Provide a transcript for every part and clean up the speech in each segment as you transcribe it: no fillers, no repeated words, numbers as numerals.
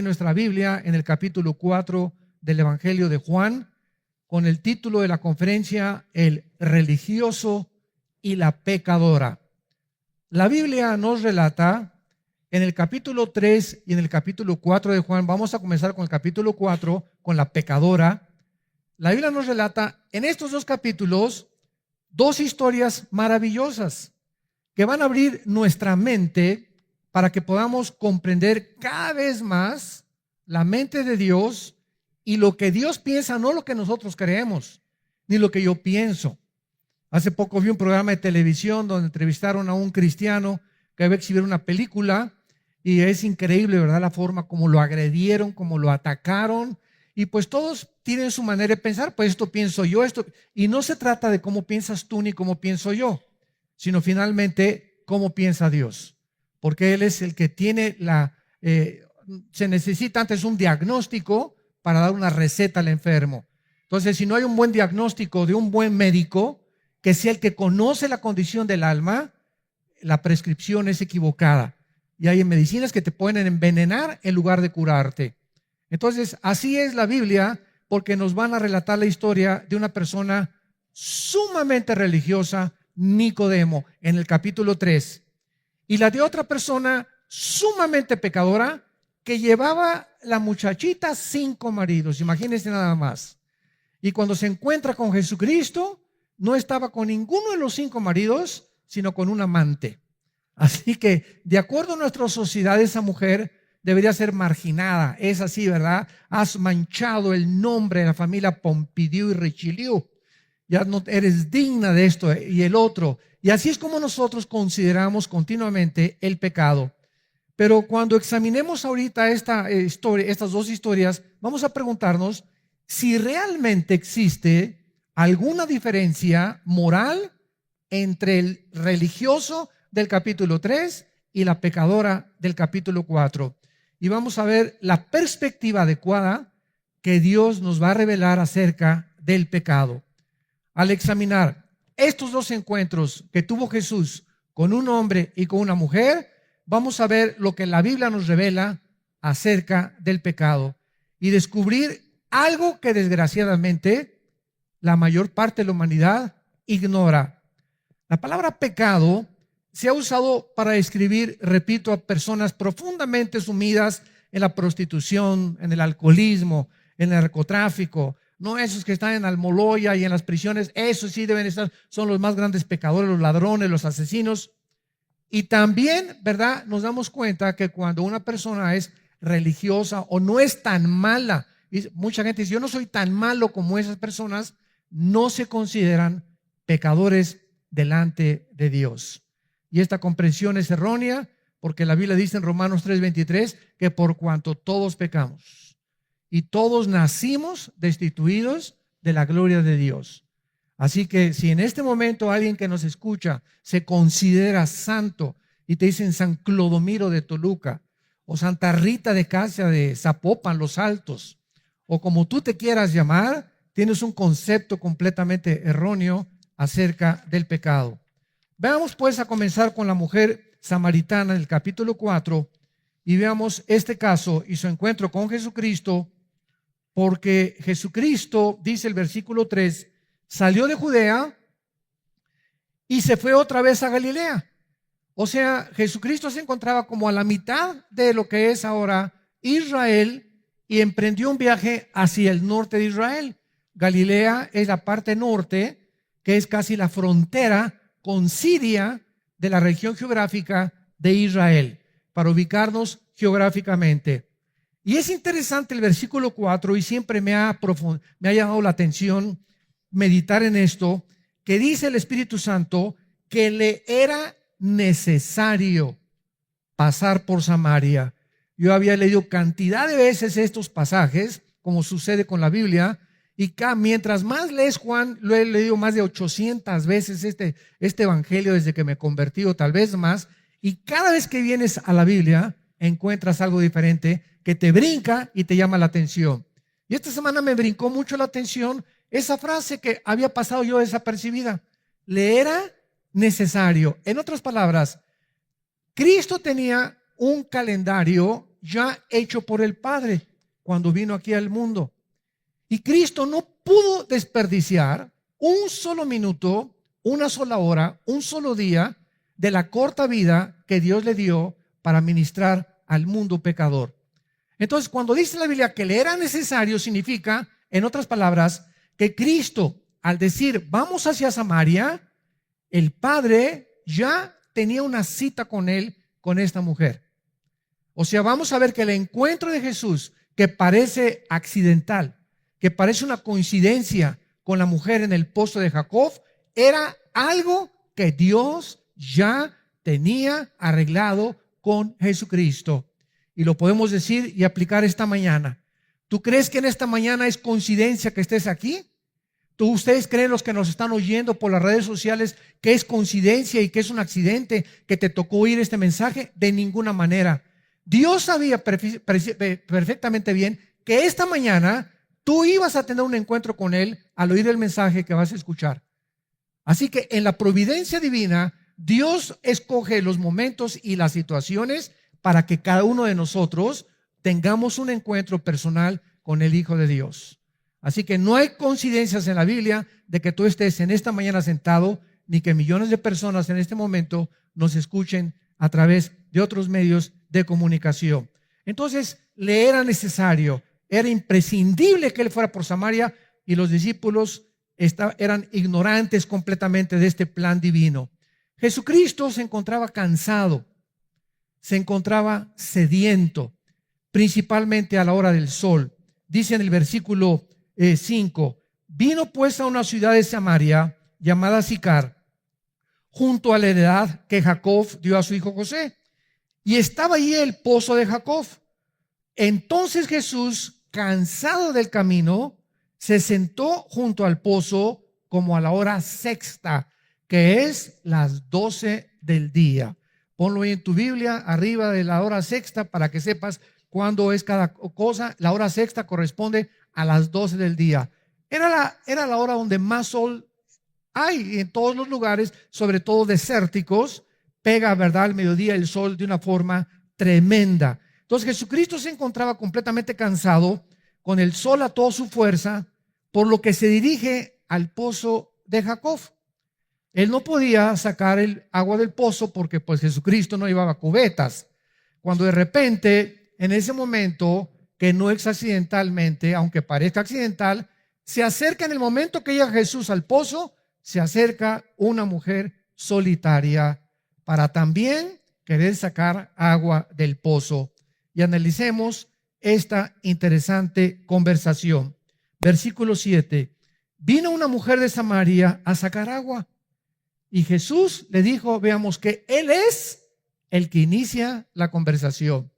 Nuestra Biblia en el capítulo 4 del Evangelio de Juan, con el título de la conferencia, El religioso y la pecadora. La Biblia nos relata en el capítulo 3 y en el capítulo 4 de Juan. Vamos a comenzar con el capítulo 4, con la pecadora. La Biblia nos relata en estos dos capítulos dos historias maravillosas que van a abrir nuestra mente para que podamos comprender cada vez más la mente de Dios y lo que Dios piensa, no lo que nosotros creemos, ni lo que yo pienso. Hace poco vi un programa de televisión donde entrevistaron a un cristiano que iba a exhibir una película y es increíble, ¿verdad? La forma como lo agredieron, como lo atacaron, y pues todos tienen su manera de pensar. Pues esto pienso yo, esto, y no se trata de cómo piensas tú ni cómo pienso yo, sino finalmente cómo piensa Dios, porque Él es el que tiene se necesita antes un diagnóstico para dar una receta al enfermo. Entonces, si no hay un buen diagnóstico de un buen médico, que sea el que conoce la condición del alma, la prescripción es equivocada. Y hay medicinas que te pueden envenenar en lugar de curarte. Entonces, así es la Biblia, porque nos van a relatar la historia de una persona sumamente religiosa, Nicodemo, en el capítulo 3. Y la de otra persona sumamente pecadora que llevaba la muchachita 5 maridos, imagínense nada más. Y cuando se encuentra con Jesucristo, no estaba con ninguno de los 5 maridos, sino con un amante. Así que, de acuerdo a nuestra sociedad, esa mujer debería ser marginada. Es así, ¿verdad? Has manchado el nombre de la familia Pompidou y Richelieu. Ya no eres digna de esto y el otro. Y así es como nosotros consideramos continuamente el pecado. Pero cuando examinemos ahorita estas dos historias, vamos a preguntarnos si realmente existe alguna diferencia moral entre el religioso del capítulo 3 y la pecadora del capítulo 4. Y vamos a ver la perspectiva adecuada que Dios nos va a revelar acerca del pecado. Al examinar estos dos encuentros que tuvo Jesús con un hombre y con una mujer, vamos a ver lo que la Biblia nos revela acerca del pecado y descubrir algo que desgraciadamente la mayor parte de la humanidad ignora. La palabra pecado se ha usado para describir, repito, a personas profundamente sumidas en la prostitución, en el alcoholismo, en el narcotráfico. No esos que están en Almoloya y en las prisiones, esos sí deben estar, son los más grandes pecadores, los ladrones, los asesinos. Y también, ¿verdad? Nos damos cuenta que cuando una persona es religiosa o no es tan mala, y mucha gente dice, yo no soy tan malo como esas personas, no se consideran pecadores delante de Dios. Y esta comprensión es errónea porque la Biblia dice en Romanos 3:23 que por cuanto todos pecamos y todos nacimos destituidos de la gloria de Dios. Así que si en este momento alguien que nos escucha se considera santo y te dicen San Clodomiro de Toluca o Santa Rita de Casia de Zapopan, Los Altos, o como tú te quieras llamar, tienes un concepto completamente erróneo acerca del pecado. Veamos pues a comenzar con la mujer samaritana en el capítulo 4 y veamos este caso y su encuentro con Jesucristo, porque Jesucristo, dice el versículo 3, salió de Judea y se fue otra vez a Galilea. O sea, Jesucristo se encontraba como a la mitad de lo que es ahora Israel y emprendió un viaje hacia el norte de Israel. Galilea es la parte norte, que es casi la frontera con Siria de la región geográfica de Israel, para ubicarnos geográficamente. Y es interesante el versículo 4 y siempre me ha llamado la atención meditar en esto, que dice el Espíritu Santo que le era necesario pasar por Samaria. Yo había leído cantidad de veces estos pasajes, como sucede con la Biblia, y mientras más lees Juan, lo he leído más de 800 veces este evangelio desde que me convertí, o tal vez más, y cada vez que vienes a la Biblia encuentras algo diferente que te brinca y te llama la atención. Y esta semana me brincó mucho la atención esa frase que había pasado yo desapercibida. Le era necesario. En otras palabras, Cristo tenía un calendario ya hecho por el Padre cuando vino aquí al mundo. Y Cristo no pudo desperdiciar un solo minuto, una sola hora, un solo día de la corta vida que Dios le dio para ministrar al mundo pecador. Entonces, cuando dice la Biblia que le era necesario, significa, en otras palabras, que Cristo, al decir vamos hacia Samaria, el Padre ya tenía una cita con él, con esta mujer. O sea, vamos a ver que el encuentro de Jesús, que parece accidental, que parece una coincidencia con la mujer en el pozo de Jacob, era algo que Dios ya tenía arreglado con Jesucristo. Y lo podemos decir y aplicar esta mañana. ¿Tú crees que en esta mañana es coincidencia que estés aquí? ¿Ustedes creen, los que nos están oyendo por las redes sociales, que es coincidencia y que es un accidente que te tocó oír este mensaje? De ninguna manera. Dios sabía perfectamente bien que esta mañana tú ibas a tener un encuentro con Él al oír el mensaje que vas a escuchar. Así que en la providencia divina, Dios escoge los momentos y las situaciones para que cada uno de nosotros tengamos un encuentro personal con el Hijo de Dios. Así que no hay coincidencias en la Biblia de que tú estés en esta mañana sentado, ni que millones de personas en este momento nos escuchen a través de otros medios de comunicación. Entonces, le era necesario, era imprescindible que él fuera por Samaria, y los discípulos eran ignorantes completamente de este plan divino. Jesucristo se encontraba cansado, se encontraba sediento, principalmente a la hora del sol. Dice en el versículo 5, vino pues a una ciudad de Samaria llamada Sicar, junto a la heredad que Jacob dio a su hijo José, y estaba allí el pozo de Jacob. Entonces Jesús, cansado del camino, se sentó junto al pozo como a la hora sexta, que es las 12 del día. Ponlo ahí en tu Biblia, arriba de la hora sexta, para que sepas cuándo es cada cosa. La hora sexta corresponde a las 12 del día. Era la hora donde más sol hay en todos los lugares, sobre todo desérticos. Pega, ¿verdad?, al mediodía el sol de una forma tremenda. Entonces Jesucristo se encontraba completamente cansado, con el sol a toda su fuerza, por lo que se dirige al pozo de Jacob. Él no podía sacar el agua del pozo porque pues Jesucristo no llevaba cubetas. Cuando de repente, en ese momento, que no es accidentalmente, aunque parezca accidental, se acerca, en el momento que llega Jesús al pozo, se acerca una mujer solitaria para también querer sacar agua del pozo. Y analicemos esta interesante conversación. Versículo 7. Vino una mujer de Samaria a sacar agua, y Jesús le dijo, veamos, que Él es el que inicia la conversación.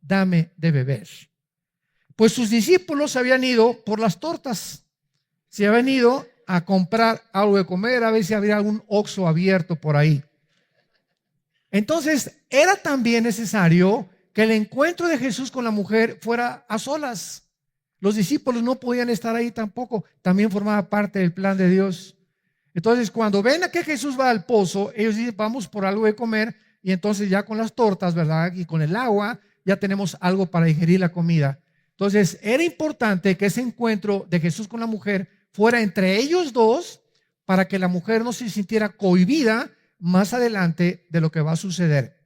Dame de beber. Pues sus discípulos habían ido por las tortas. Se habían ido a comprar algo de comer, a ver si había algún Oxxo abierto por ahí. Entonces, era también necesario que el encuentro de Jesús con la mujer fuera a solas. Los discípulos no podían estar ahí tampoco. También formaba parte del plan de Dios. Entonces, cuando ven a que Jesús va al pozo, ellos dicen, vamos por algo de comer, y entonces ya con las tortas, ¿verdad?, y con el agua, ya tenemos algo para digerir la comida. Entonces, era importante que ese encuentro de Jesús con la mujer fuera entre ellos dos, para que la mujer no se sintiera cohibida más adelante de lo que va a suceder.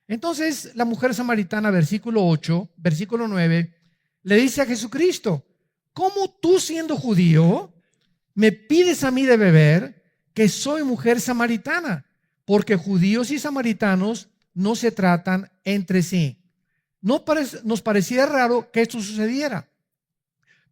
Entonces, la mujer samaritana, versículo 8, versículo 9, le dice a Jesucristo, ¿cómo tú, siendo judío, me pides a mí de beber, que soy mujer samaritana? Porque judíos y samaritanos no se tratan entre sí. Nos parecía raro que esto sucediera,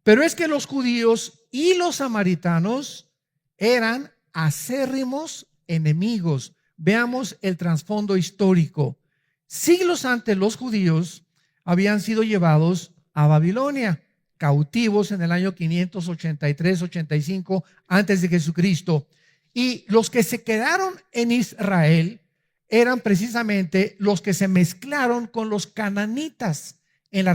pero es que los judíos y los samaritanos eran acérrimos enemigos. Veamos el trasfondo histórico. Siglos antes, los judíos habían sido llevados a Babilonia, cautivos en el año 583-85 antes de Jesucristo. Y los que se quedaron en Israel eran precisamente los que se mezclaron con los cananitas en la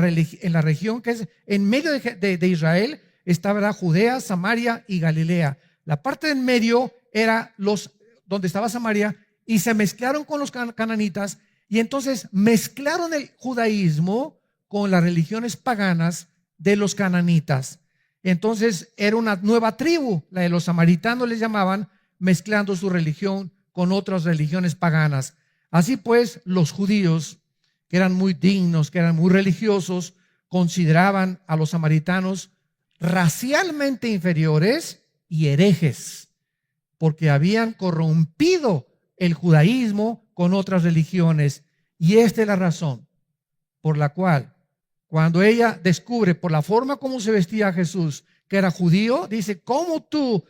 región que es en medio de Israel. Estaba Judea, Samaria y Galilea. La parte de en medio era donde estaba Samaria, y se mezclaron con los cananitas, y entonces mezclaron el judaísmo con las religiones paganas de los cananitas. Entonces era una nueva tribu, la de los samaritanos les llamaban, mezclando su religión con otras religiones paganas. Así pues, los judíos, que eran muy dignos, que eran muy religiosos, consideraban a los samaritanos racialmente inferiores y herejes, porque habían corrompido el judaísmo con otras religiones. Y esta es la razón por la cual, cuando ella descubre por la forma como se vestía Jesús, que era judío, dice: ¿cómo tú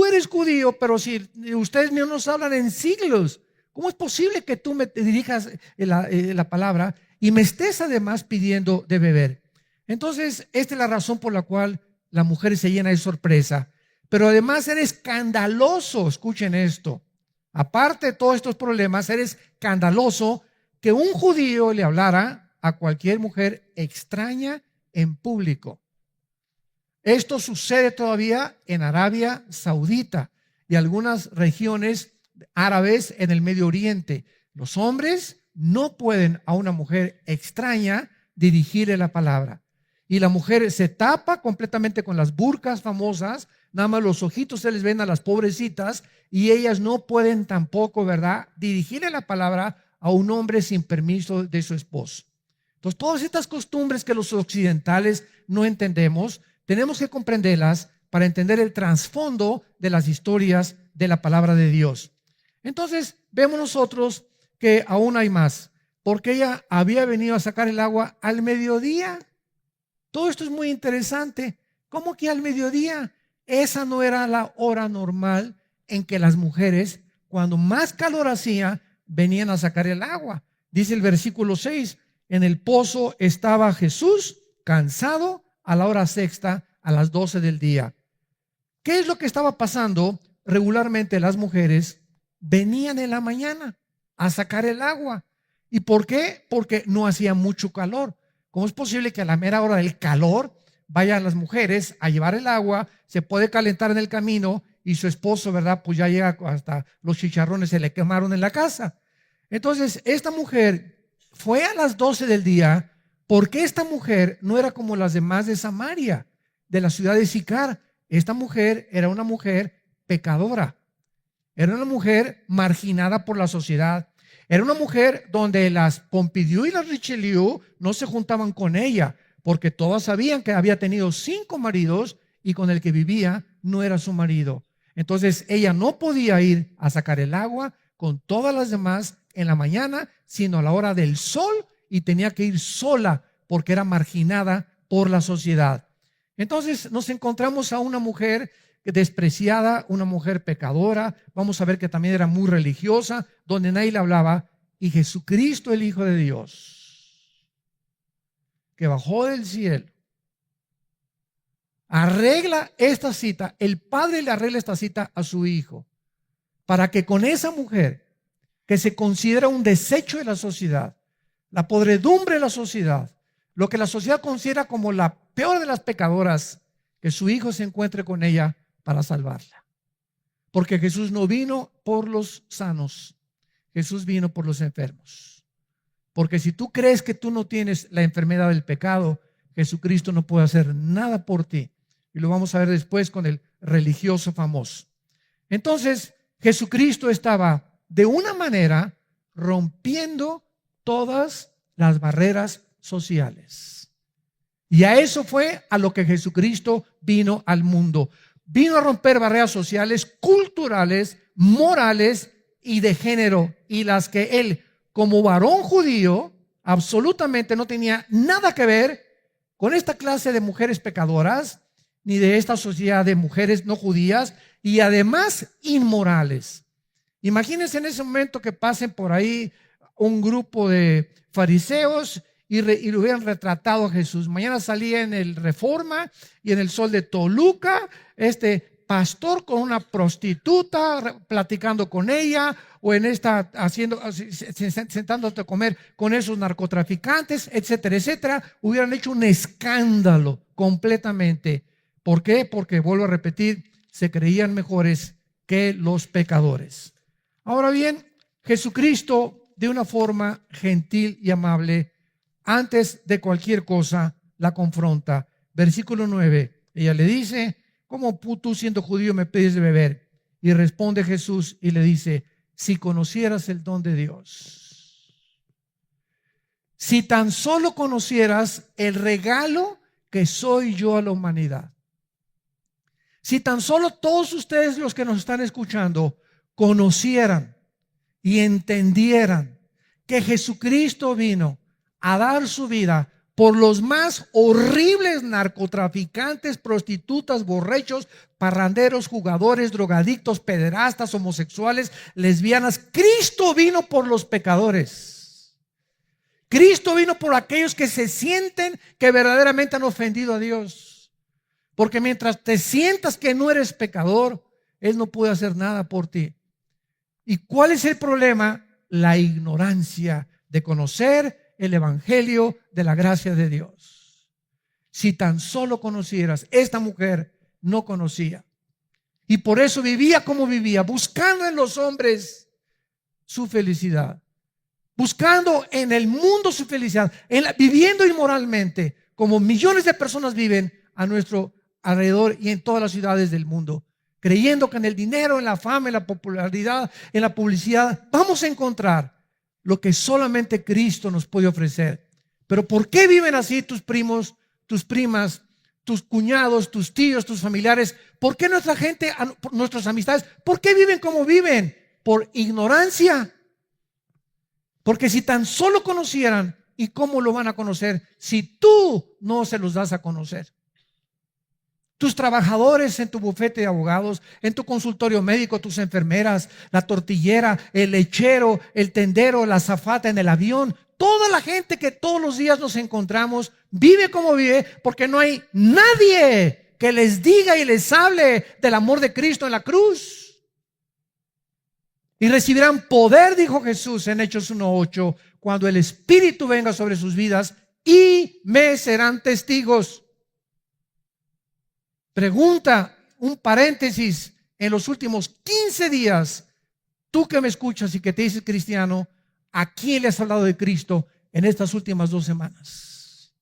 eres judío, pero si ustedes no nos hablan en siglos? ¿Cómo es posible que tú me dirijas la palabra y me estés además pidiendo de beber? Entonces, esta es la razón por la cual la mujer se llena de sorpresa. Pero además era escandaloso, escuchen esto, aparte de todos estos problemas, era escandaloso que un judío le hablara a cualquier mujer extraña en público. Esto sucede todavía en Arabia Saudita y algunas regiones árabes en el Medio Oriente. Los hombres no pueden a una mujer extraña dirigirle la palabra. Y la mujer se tapa completamente con las burkas famosas, nada más los ojitos se les ven a las pobrecitas, y ellas no pueden tampoco, ¿verdad?, dirigirle la palabra a un hombre sin permiso de su esposo. Entonces, todas estas costumbres que los occidentales no entendemos, tenemos que comprenderlas para entender el trasfondo de las historias de la palabra de Dios. Entonces, vemos nosotros que aún hay más, porque ella había venido a sacar el agua al mediodía. Todo esto es muy interesante. ¿Cómo que al mediodía? Esa no era la hora normal en que las mujeres, cuando más calor hacía, venían a sacar el agua. Dice el versículo 6, en el pozo estaba Jesús cansado a la hora sexta, a las 12 del día. ¿Qué es lo que estaba pasando? Regularmente las mujeres venían en la mañana a sacar el agua. ¿Y por qué? Porque no hacía mucho calor. ¿Cómo es posible que a la mera hora del calor vayan las mujeres a llevar el agua? Se puede calentar en el camino y su esposo, ¿verdad?, pues ya llega hasta los chicharrones, se le quemaron en la casa. Entonces, esta mujer fue a las 12 del día porque esta mujer no era como las demás de Samaria, de la ciudad de Sicar. Esta mujer era una mujer pecadora. Era una mujer marginada por la sociedad. Era una mujer donde las Pompidou y las Richelieu no se juntaban con ella, porque todas sabían que había tenido 5 maridos y con el que vivía no era su marido. Entonces ella no podía ir a sacar el agua con todas las demás en la mañana, sino a la hora del sol, y tenía que ir sola porque era marginada por la sociedad. Entonces nos encontramos a una mujer despreciada, una mujer pecadora. Vamos a ver que también era muy religiosa, donde nadie le hablaba. Y Jesucristo, el Hijo de Dios, que bajó del cielo, arregla esta cita. El Padre le arregla esta cita a su Hijo, para que con esa mujer, que se considera un desecho de la sociedad, la podredumbre de la sociedad, lo que la sociedad considera como la peor de las pecadoras, que su Hijo se encuentre con ella para salvarla. Porque Jesús no vino por los sanos, Jesús vino por los enfermos. Porque si tú crees que tú no tienes la enfermedad del pecado, Jesucristo no puede hacer nada por ti. Y lo vamos a ver después con el religioso famoso. Entonces, Jesucristo estaba de una manera rompiendo todas las barreras sociales. Y a eso fue a lo que Jesucristo vino al mundo. Vino a romper barreras sociales, culturales, morales y de género, y las que él, como varón judío, absolutamente no tenía nada que ver con esta clase de mujeres pecadoras, ni de esta sociedad de mujeres no judías, y además inmorales. Imagínense en ese momento que pasen por ahí un grupo de fariseos y lo hubieran retratado a Jesús. Mañana salía en el Reforma y en el Sol de Toluca este pastor con una prostituta platicando con ella, o en esta sentándote a comer con esos narcotraficantes, etcétera, etcétera. Hubieran hecho un escándalo completamente. ¿Por qué? Porque, vuelvo a repetir, se creían mejores que los pecadores. Ahora bien, Jesucristo, de una forma gentil y amable, antes de cualquier cosa la confronta. Versículo 9, ella le dice: ¿cómo tú siendo judío me pides de beber? Y responde Jesús y le dice: si conocieras el don de Dios, si tan solo conocieras el regalo que soy yo a la humanidad, si tan solo todos ustedes los que nos están escuchando conocieran y entendieran que Jesucristo vino a dar su vida por los más horribles narcotraficantes, prostitutas, borrachos, parranderos, jugadores, drogadictos, pederastas, homosexuales, lesbianas. Cristo vino por los pecadores. Cristo vino por aquellos que se sienten que verdaderamente han ofendido a Dios. Porque mientras te sientas que no eres pecador, Él no puede hacer nada por ti. ¿Y cuál es el problema? La ignorancia de conocer el evangelio de la gracia de Dios. Si tan solo conocieras, esta mujer no conocía. Y por eso vivía como vivía, buscando en los hombres su felicidad, buscando en el mundo su felicidad, viviendo inmoralmente, como millones de personas viven a nuestro alrededor y en todas las ciudades del mundo, creyendo que en el dinero, en la fama, en la popularidad, en la publicidad, vamos a encontrar lo que solamente Cristo nos puede ofrecer. Pero ¿por qué viven así tus primos, tus primas, tus cuñados, tus tíos, tus familiares? ¿Por qué nuestra gente, nuestras amistades, por qué viven como viven? Por ignorancia. Porque si tan solo conocieran, ¿y cómo lo van a conocer si tú no se los das a conocer? Tus trabajadores en tu bufete de abogados, en tu consultorio médico, tus enfermeras, la tortillera, el lechero, el tendero, la azafata en el avión, toda la gente que todos los días nos encontramos vive como vive porque no hay nadie que les diga y les hable del amor de Cristo en la cruz. Y recibirán poder, dijo Jesús en Hechos 1:8, cuando el Espíritu venga sobre sus vidas, y me serán testigos. Pregunta, un paréntesis: en los últimos 15 días, tú que me escuchas y que te dices cristiano, ¿a quién le has hablado de Cristo en estas últimas 2 semanas?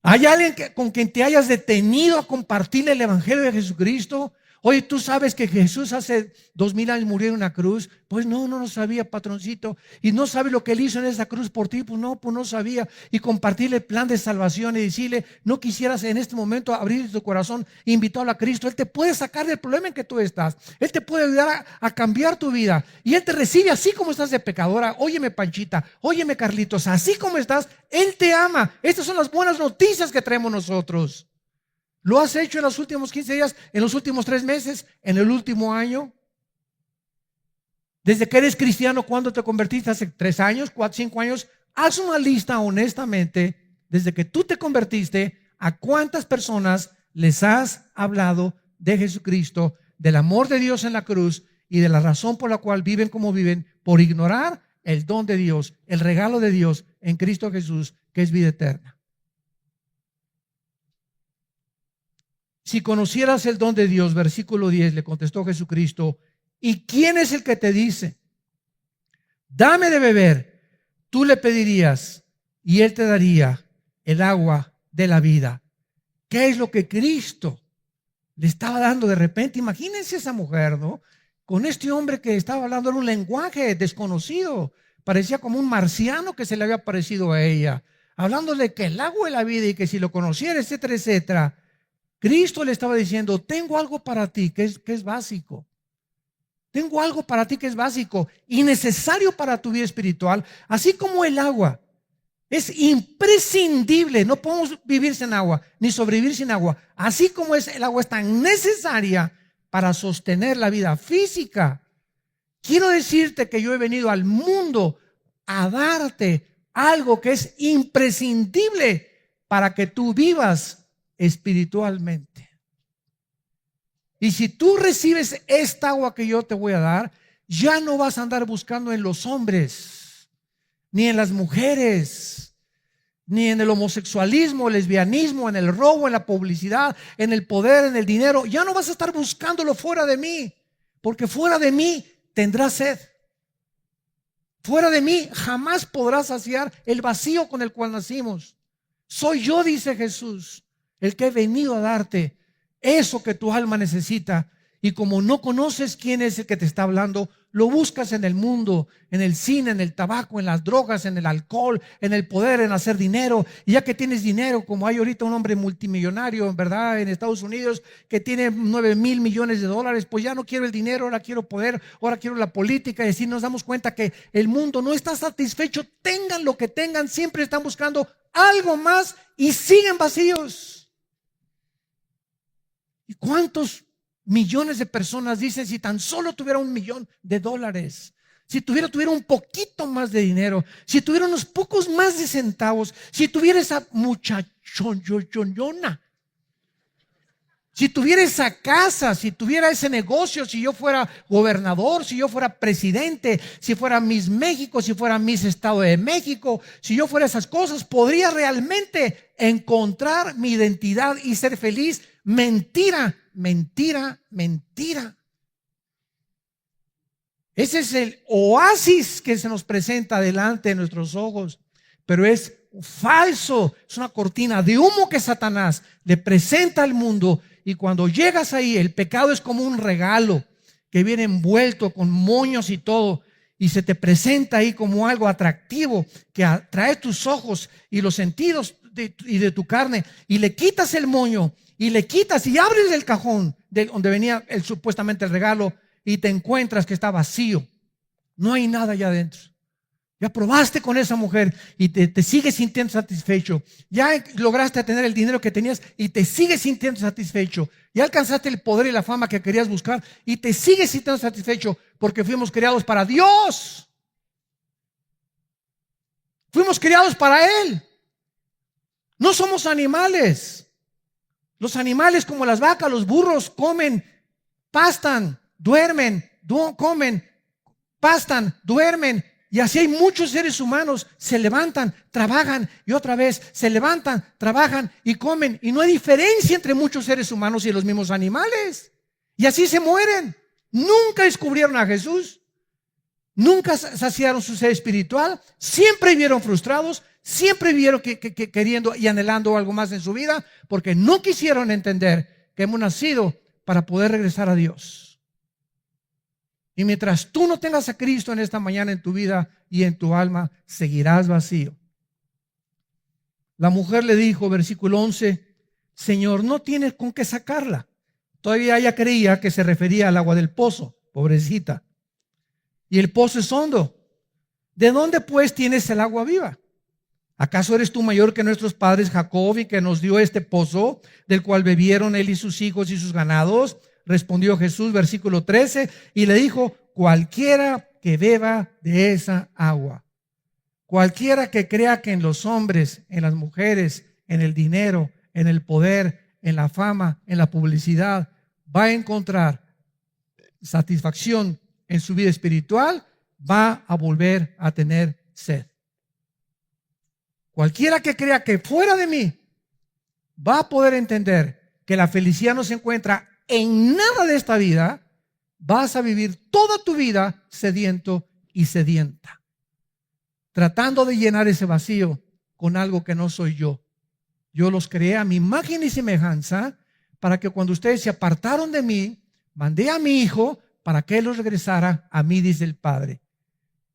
¿Hay alguien con quien te hayas detenido a compartirle el evangelio de Jesucristo? Oye, ¿tú sabes que Jesús hace 2000 años murió en una cruz? Pues no lo sabía, patroncito. ¿Y no sabe lo que Él hizo en esa cruz por ti? Pues no sabía. Y compartirle el plan de salvación y decirle: no quisieras en este momento abrir tu corazón e invitarlo a Cristo. Él te puede sacar del problema en que tú estás. Él te puede ayudar a cambiar tu vida. Y Él te recibe así como estás de pecadora. Óyeme, Panchita, óyeme, Carlitos, así como estás, Él te ama. Estas son las buenas noticias que traemos nosotros. ¿Lo has hecho en los últimos 15 días, en los últimos 3 meses, en el último año? Desde que eres cristiano, ¿cuándo te convertiste? ¿Hace 3 años, 4, 5 años? Haz una lista honestamente, desde que tú te convertiste, ¿a cuántas personas les has hablado de Jesucristo, del amor de Dios en la cruz y de la razón por la cual viven como viven, por ignorar el don de Dios, el regalo de Dios en Cristo Jesús, que es vida eterna? Si conocieras el don de Dios, versículo 10, le contestó Jesucristo: ¿y quién es el que te dice, dame de beber? Tú le pedirías y Él te daría el agua de la vida. ¿Qué es lo que Cristo le estaba dando de repente? Imagínense esa mujer, ¿no? Con este hombre que estaba hablando en un lenguaje desconocido. Parecía como un marciano que se le había parecido a ella, hablándole que el agua de la vida y que si lo conociera, etcétera, etcétera. Cristo le estaba diciendo: tengo algo para ti que es básico. Tengo algo para ti que es básico y necesario para tu vida espiritual, así como el agua. Es imprescindible, no podemos vivir sin agua, ni sobrevivir sin agua. Así como el agua es tan necesaria para sostener la vida física. Quiero decirte que yo he venido al mundo a darte algo que es imprescindible para que tú vivas espiritualmente. Y si tú recibes esta agua que yo te voy a dar, ya no vas a andar buscando en los hombres, ni en las mujeres, ni en el homosexualismo, el lesbianismo, en el robo, en la publicidad, en el poder, en el dinero. Ya no vas a estar buscándolo fuera de mí, porque fuera de mí tendrás sed. Fuera de mí jamás podrás saciar el vacío con el cual nacimos. Soy yo, dice Jesús, el que he venido a darte eso que tu alma necesita. Y como no conoces quién es el que te está hablando, lo buscas en el mundo, en el cine, en el tabaco, en las drogas, en el alcohol, en el poder, en hacer dinero. Y ya que tienes dinero, como hay ahorita un hombre multimillonario, en verdad, en Estados Unidos, que tiene 9,000 millones de dólares, pues ya no quiero el dinero, ahora quiero poder, ahora quiero la política. Y así nos damos cuenta que el mundo no está satisfecho. Tengan lo que tengan, siempre están buscando algo más y siguen vacíos. ¿Y cuántos millones de personas dicen, si tan solo tuviera $1,000,000, si tuviera un poquito más de dinero, si tuviera unos pocos más de centavos, si tuviera esa muchachona, si tuviera esa casa, si tuviera ese negocio, si yo fuera gobernador, si yo fuera presidente, si fuera Miss México, si fuera Miss Estado de México, si yo fuera esas cosas, podría realmente encontrar mi identidad y ser feliz. Mentira, mentira, mentira. Ese es el oasis que se nos presenta delante de nuestros ojos, pero es falso, es una cortina de humo que Satanás le presenta al mundo. Y cuando llegas ahí, el pecado es como un regalo que viene envuelto con moños y todo, y se te presenta ahí como algo atractivo que atrae tus ojos y los sentidos y de tu carne, y le quitas el moño y le quitas y abres el cajón donde venía supuestamente el regalo, y te encuentras que está vacío, no hay nada allá adentro. Ya probaste con esa mujer y te sigues sintiendo satisfecho. Ya lograste tener el dinero que tenías y te sigues sintiendo satisfecho. Ya alcanzaste el poder y la fama que querías buscar y te sigues sintiendo satisfecho, porque fuimos creados para Dios. Fuimos creados para Él. No somos animales. Los animales, como las vacas, los burros, comen, pastan, duermen, comen, pastan, duermen. Y así hay muchos seres humanos. Se levantan, trabajan y otra vez se levantan, trabajan y comen. Y no hay diferencia entre muchos seres humanos y los mismos animales. Y así se mueren. Nunca descubrieron a Jesús. Nunca saciaron su ser espiritual. Siempre vivieron frustrados. Siempre vivieron queriendo y anhelando algo más en su vida, porque no quisieron entender que hemos nacido para poder regresar a Dios. Y mientras tú no tengas a Cristo en esta mañana en tu vida y en tu alma, seguirás vacío. La mujer le dijo, versículo 11, Señor, no tienes con qué sacarla. Todavía ella creía que se refería al agua del pozo, pobrecita. Y el pozo es hondo. ¿De dónde pues tienes el agua viva? ¿Acaso eres tú mayor que nuestros padres Jacob, y que nos dio este pozo, del cual bebieron él y sus hijos y sus ganados? Respondió Jesús, versículo 13, y le dijo, cualquiera que beba de esa agua, cualquiera que crea que en los hombres, en las mujeres, en el dinero, en el poder, en la fama, en la publicidad, va a encontrar satisfacción en su vida espiritual, va a volver a tener sed. Cualquiera que crea que fuera de mí va a poder entender que la felicidad no se encuentra en nada de esta vida. Vas a vivir toda tu vida sediento y sedienta, tratando de llenar ese vacío con algo que no soy yo. Yo los creé a mi imagen y semejanza, para que cuando ustedes se apartaron de mí, mandé a mi hijo para que él los regresara a mí, dice el Padre.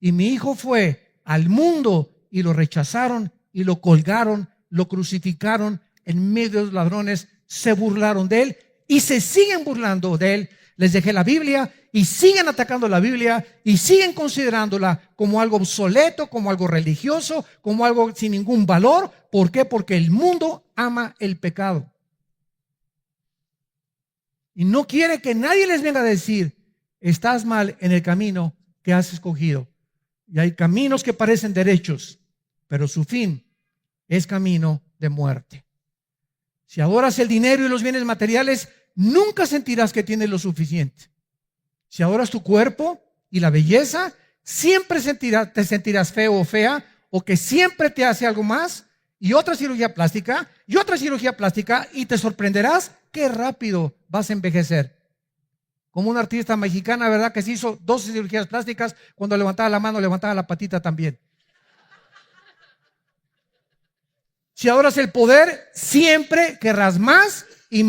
Y mi hijo fue al mundo y lo rechazaron y lo colgaron, lo crucificaron en medio de los ladrones, se burlaron de él y se siguen burlando de él. Les dejé la Biblia y siguen atacando la Biblia y siguen considerándola como algo obsoleto, como algo religioso, como algo sin ningún valor. ¿Por qué? Porque el mundo ama el pecado y no quiere que nadie les venga a decir, estás mal en el camino que has escogido. Y hay caminos que parecen derechos, pero su fin es camino de muerte. Si adoras el dinero y los bienes materiales, nunca sentirás que tienes lo suficiente. Si adoras tu cuerpo y la belleza, siempre te sentirás feo o fea, o que siempre te hace algo más, y otra cirugía plástica, y te sorprenderás qué rápido vas a envejecer. Como una artista mexicana, ¿verdad? Que se hizo 12 cirugías plásticas, cuando levantaba la mano, levantaba la patita también. Si adoras el poder, siempre querrás más y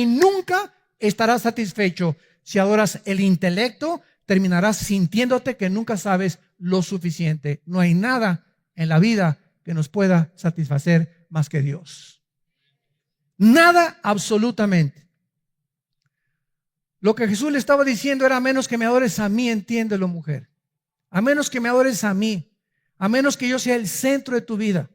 nunca estarás satisfecho. Si adoras el intelecto, terminarás sintiéndote que nunca sabes lo suficiente. No hay nada en la vida que nos pueda satisfacer más que Dios. Nada absolutamente. Lo que Jesús le estaba diciendo era: a menos que me adores a mí, entiéndelo, mujer. A menos que me adores a mí, a menos que yo sea el centro de tu vida,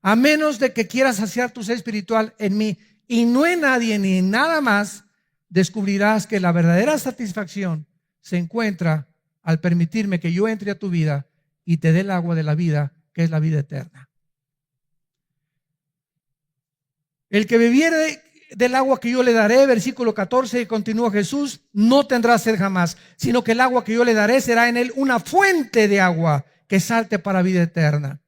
a menos de que quieras saciar tu ser espiritual en mí y no en nadie ni en nada más, descubrirás que la verdadera satisfacción se encuentra al permitirme que yo entre a tu vida y te dé el agua de la vida, que es la vida eterna. El que bebiere del agua que yo le daré, versículo 14, continúa Jesús, no tendrá sed jamás, sino que el agua que yo le daré será en él una fuente de agua que salte para vida eterna.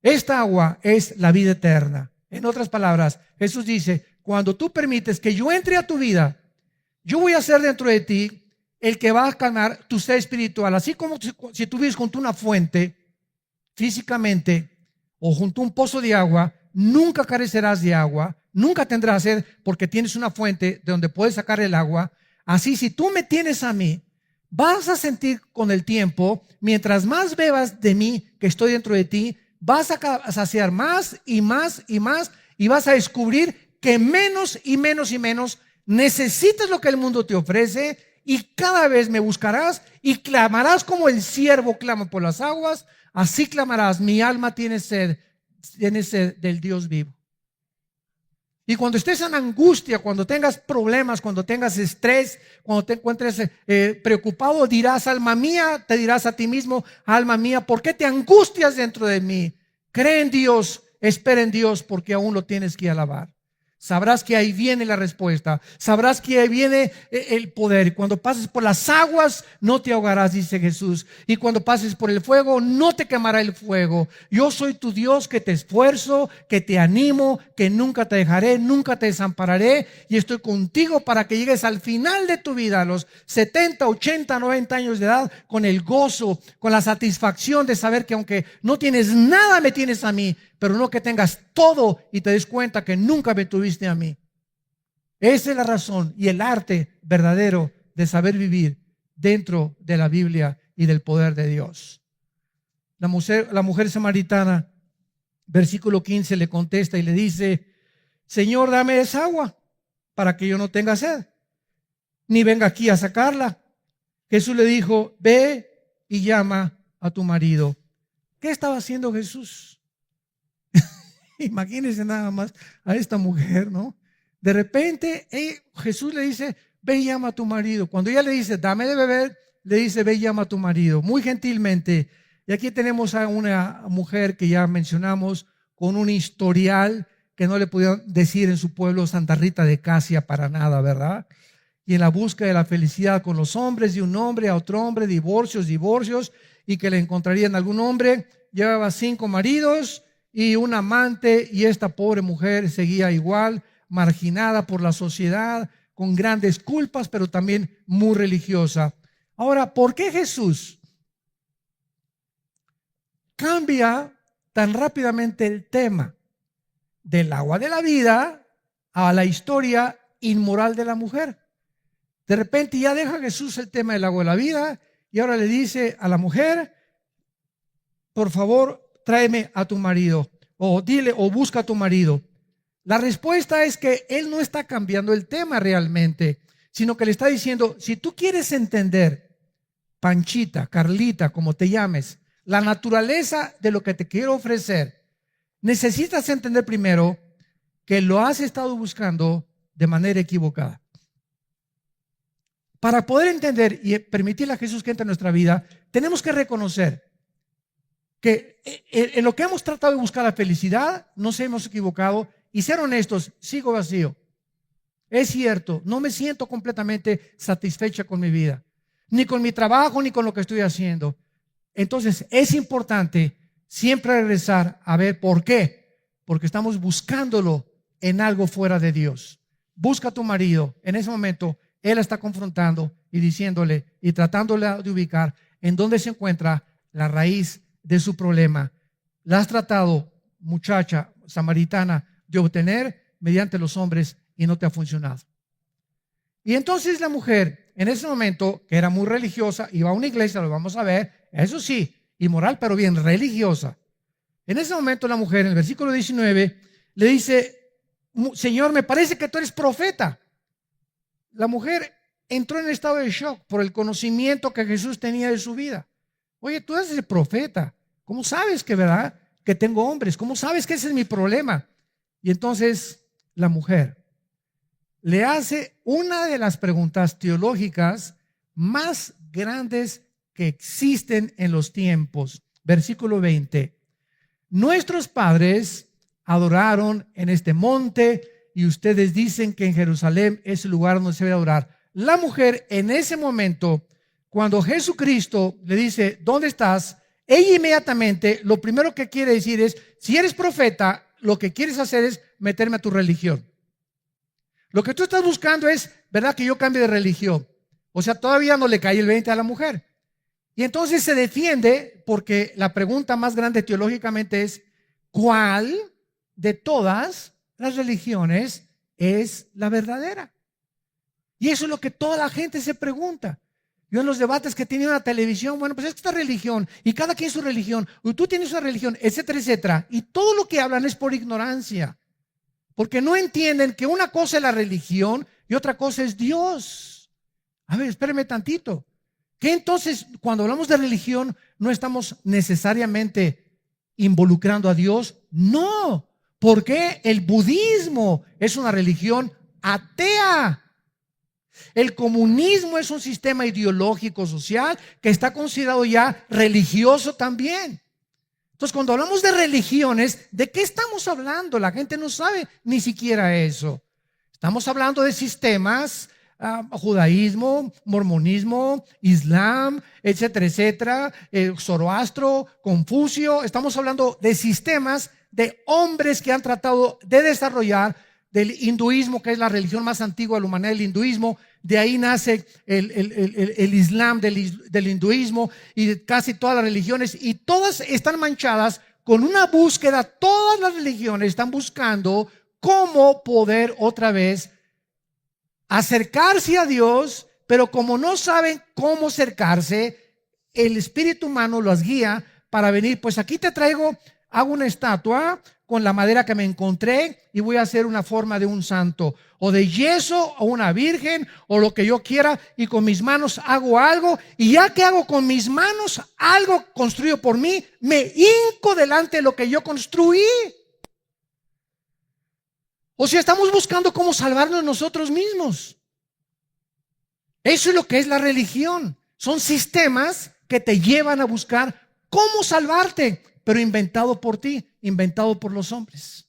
Esta agua es la vida eterna. En otras palabras, Jesús dice: cuando tú permites que yo entre a tu vida, yo voy a ser dentro de ti el que va a calmar tu ser espiritual. Así como si tú vives junto a una fuente físicamente o junto a un pozo de agua, nunca carecerás de agua, nunca tendrás sed porque tienes una fuente de donde puedes sacar el agua. Así, si tú me tienes a mí, vas a sentir con el tiempo, mientras más bebas de mí que estoy dentro de ti, vas a saciar más y más y más, y vas a descubrir que menos y menos y menos necesitas lo que el mundo te ofrece, y cada vez me buscarás y clamarás como el siervo clama por las aguas. Así clamarás: mi alma tiene sed del Dios vivo. Y cuando estés en angustia, cuando tengas problemas, cuando tengas estrés, cuando te encuentres preocupado, dirás: alma mía, te dirás a ti mismo: alma mía, ¿por qué te angustias dentro de mí? Cree en Dios, espera en Dios, porque aún lo tienes que alabar. Sabrás que ahí viene la respuesta. Sabrás que ahí viene el poder. Cuando pases por las aguas, no te ahogarás, dice Jesús. Y cuando pases por el fuego, no te quemará el fuego. Yo soy tu Dios, que te esfuerzo, que te animo, que nunca te dejaré, nunca te desampararé. Y estoy contigo para que llegues al final de tu vida, a los 70, 80, 90 años de edad, con el gozo, con la satisfacción de saber que aunque no tienes nada, me tienes a mí. Pero no que tengas todo y te des cuenta que nunca me tuviste a mí. Esa es la razón y el arte verdadero de saber vivir dentro de la Biblia y del poder de Dios. La mujer samaritana, versículo 15, le contesta y le dice: Señor, dame esa agua para que yo no tenga sed, ni venga aquí a sacarla. Jesús le dijo: ve y llama a tu marido. ¿Qué estaba haciendo Jesús? Imagínense nada más a esta mujer, ¿no? De repente Jesús le dice: ve y llama a tu marido. Cuando ella le dice: dame de beber, le dice: ve y llama a tu marido. Muy gentilmente. Y aquí tenemos a una mujer que ya mencionamos, con un historial que no le pudieron decir en su pueblo Santa Rita de Casia para nada, ¿verdad? Y en la búsqueda de la felicidad con los hombres, de un hombre a otro hombre, divorcios, y que le encontrarían algún hombre. Llevaba 5 maridos y un amante, y esta pobre mujer seguía igual, marginada por la sociedad, con grandes culpas, pero también muy religiosa. Ahora, ¿por qué Jesús cambia tan rápidamente el tema del agua de la vida a la historia inmoral de la mujer? De repente ya deja Jesús el tema del agua de la vida y ahora le dice a la mujer: por favor, tráeme a tu marido, o dile, o busca a tu marido. La respuesta es que él no está cambiando el tema realmente, sino que le está diciendo: si tú quieres entender, Panchita, Carlita, como te llames, la naturaleza de lo que te quiero ofrecer, necesitas entender primero que lo has estado buscando de manera equivocada. Para poder entender y permitirle a Jesús que entre en nuestra vida, tenemos que reconocer que en lo que hemos tratado de buscar la felicidad, nos hemos equivocado, y ser honestos, sigo vacío. Es cierto, no me siento completamente satisfecha con mi vida, ni con mi trabajo, ni con lo que estoy haciendo. Entonces es importante siempre regresar a ver por qué. Porque estamos buscándolo en algo fuera de Dios. Busca a tu marido en ese momento Él la está confrontando y diciéndole y tratándola de ubicar en dónde se encuentra la raíz de su problema. La has tratado, muchacha samaritana, de obtener mediante los hombres y no te ha funcionado. Y entonces la mujer, en ese momento, que era muy religiosa, iba a una iglesia, lo vamos a ver, eso sí, inmoral, pero bien religiosa. En ese momento la mujer, en el versículo 19, le dice: Señor, me parece que tú eres profeta. La mujer entró en estado de shock por el conocimiento que Jesús tenía de su vida. Oye, tú eres el profeta. ¿Cómo sabes que, verdad, que tengo hombres? ¿Cómo sabes que ese es mi problema? Y entonces la mujer le hace una de las preguntas teológicas más grandes que existen en los tiempos. Versículo 20. Nuestros padres adoraron en este monte y ustedes dicen que en Jerusalén es el lugar donde se debe adorar. La mujer en ese momento, cuando Jesucristo le dice: ¿dónde estás?, ella inmediatamente lo primero que quiere decir es: si eres profeta, lo que quieres hacer es meterme a tu religión. Lo que tú estás buscando es, ¿verdad?, que yo cambie de religión. O sea, todavía no le cae el 20 a la mujer. Y entonces se defiende porque la pregunta más grande teológicamente es: ¿cuál de todas las religiones es la verdadera? Y eso es lo que toda la gente se pregunta. Yo en los debates que he tenido en la televisión, bueno, pues esta religión, y cada quien su religión, y tú tienes una religión, etcétera, etcétera. Y todo lo que hablan es por ignorancia, porque no entienden que una cosa es la religión y otra cosa es Dios. A ver, espérame tantito. ¿Qué entonces, cuando hablamos de religión, no estamos necesariamente involucrando a Dios? No, porque el budismo es una religión atea. El comunismo es un sistema ideológico social que está considerado ya religioso también. Entonces, cuando hablamos de religiones, ¿de qué estamos hablando? La gente no sabe ni siquiera eso. Estamos hablando de sistemas, judaísmo, mormonismo, islam, etcétera, etcétera, Zoroastro, Confucio. Estamos hablando de sistemas de hombres que han tratado de desarrollar, del hinduismo, que es la religión más antigua de la humanidad, el hinduismo. De ahí nace el islam del hinduismo y de casi todas las religiones, y todas están manchadas con una búsqueda. Todas las religiones están buscando cómo poder otra vez acercarse a Dios, pero como no saben cómo acercarse, el espíritu humano los guía para venir. Pues aquí te traigo, hago una estatua con la madera que me encontré y voy a hacer una forma de un santo, o de yeso, o una virgen, o lo que yo quiera, y con mis manos hago algo, y ya que hago con mis manos algo construido por mí, me hinco delante de lo que yo construí. O sea, estamos buscando cómo salvarnos nosotros mismos. Eso es lo que es la religión. Son sistemas que te llevan a buscar cómo salvarte, pero inventado por ti, inventado por los hombres.